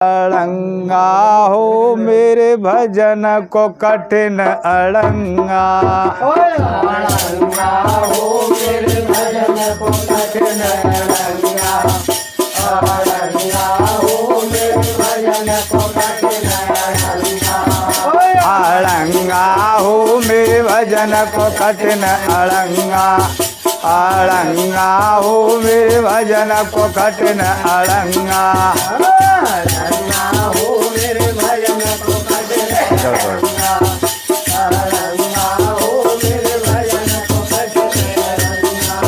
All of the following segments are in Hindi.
अड़ंगा हो मेरे भजन को कठिन अड़ंगा। अड़ंगा हो मेरे भजन को कठिन अड़ंगा। अड़ंगा हो मेरे भजन को कठिन अड़ंगा। अड़ंगा हो मेरे भजन को कठिन अड़ंगा। अड़ंगा हो मेरे भजन को कठिन अड़ंगा। अड़ंगा हो मेरे भजन को कठिन अड़ंगा। अड़ंगा हो मेरे भजन को कठिन अड़ंगा।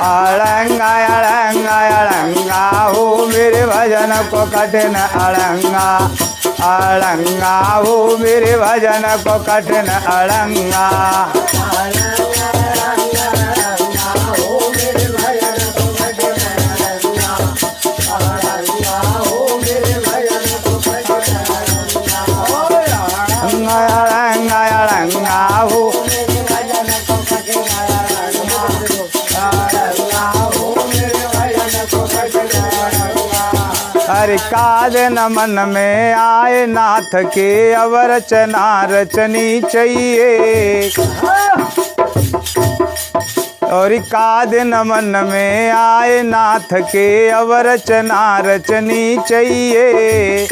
अड़ंगा अड़ंगा अड़ंगा हो मेरे भजन को कठिन अड़ंगा। अड़ंगा हो मेरे भजन को कठिन अड़ंगा। हरि काद न मन में आए नाथ के अवर रचना रचनी चाहिए। और काद न मन में आए नाथ के अवर रचना रचनी चाहिए।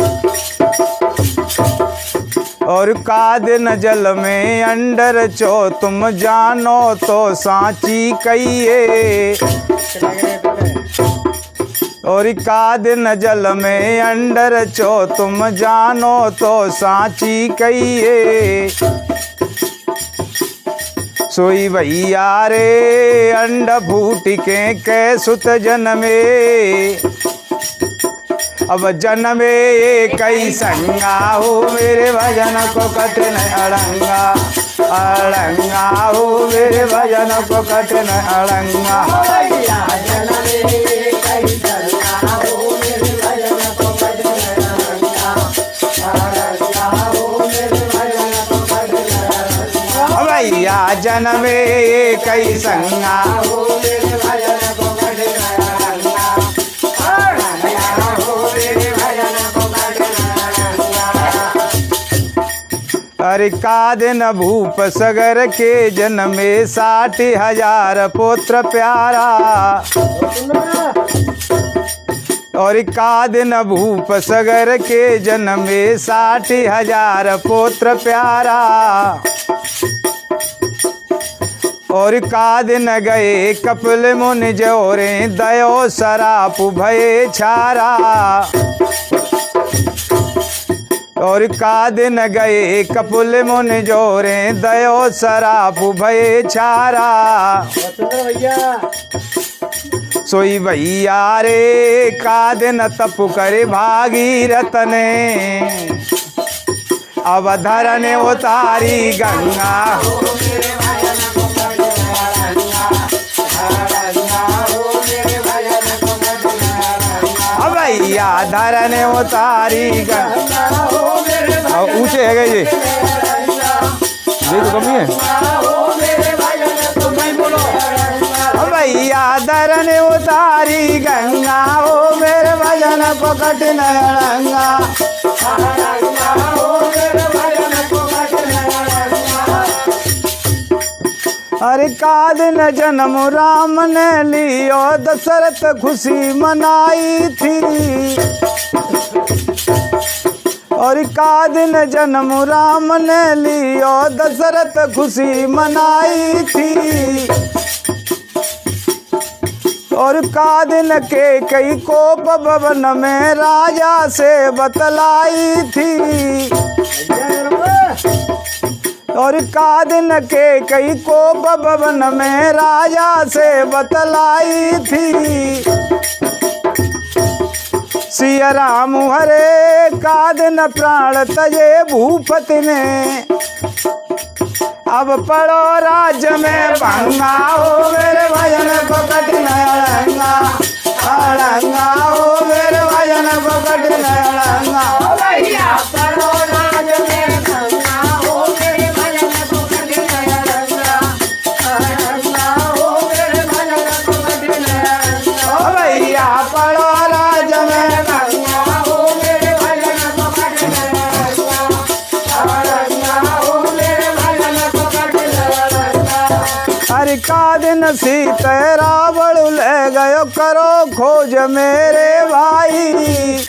और काद न जल में अंडर चो तुम जानो तो सांची कहिए। और काद न जल में अंडर चो तुम जानो तो सांची कहिए। सोई भैया रे अंड फूट के सुत जन्मे। अब जन्मे कई संगा हो मेरे भजन को कठिन अड़ंगा। अड़ंगा हो मेरे भजन को कठिन अड़ंगा। भैया जन्मे कई संगा हो मेरे भजन को कठिन अड़ंगा। अड़ंगा हो मेरे भजन को कठिन अड़ंगा। अरे कादिन भूप सगर के जन्मे 60,000 पुत्र प्यारा। और कादिन भूप सगर के जन्मे 60,000 पुत्र प्यारा। और कादिन गए कपिल मुनि जोरे दयो सराप भये छारा। और कादिन गए कपिल मुनि जोरे दयो सराप भये छारा। सोई भैया रे कादिन तप करे भागीरथ ने। अब धरने उतारी गंगा। भैया धरने उतारी गंगा। ऊंचे है गए ये देखो कमी है। भैया धरने उतारी गंगा हो मेरे भजन को कठिन अड़ंगा। अरे कादिन जन्म राम ने लियो दशरथ खुशी मनाई थी। और कादिन जन्म राम ने लियो दशरथ खुशी मनाई थी। और कादिन के कई कोप भवन में राजा से बतलाई थी। और कादिन के कई कोप भवन में राजा से बतलाई थी। सिया राम हरे कादिन प्राण तजे भूपति ने। अब पड़ो राज्य में भंगा हो मेरे भजन को कठिन अड़ंगा। अड़ंगा हो मेरे भजन को कठिन अड़ंगा। भैया पड़ो राज्य में भंगा हो मेरे भजन को कठिन अड़ंगा। अड़ंगा हो मेरे भजन को कठिन अड़ंगा। भैया पड़ो राज्य में भंगा हो मेरे भजन का दिन सीते रावण ले गयो करो खोज मेरे भाई।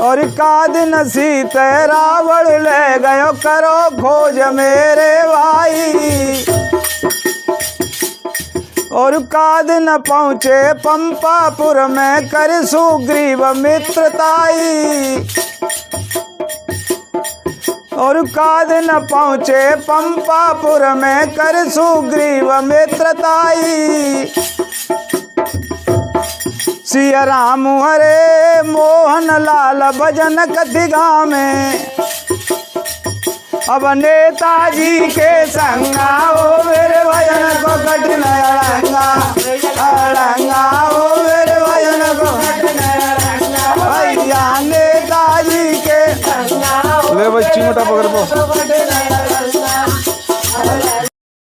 और का दिन सीते रावण ले गयो करो खोज मेरे भाई। और का दिन पहुँचे पंपापुर में कर सुग्रीव मित्रताई। और का दिन पहुँचे पंपापुर में कर सुग्रीव मित्रताई। सिया राम हरे मोहन लाल भजन कथि गामें। अब नेताजी के संगा ओ मेरे भजन को कठिन अड़ंगा। अड़ंगा ओ मेरे भजन को भैया नेताजी के। ले बच्ची मोटा पकड़ पो।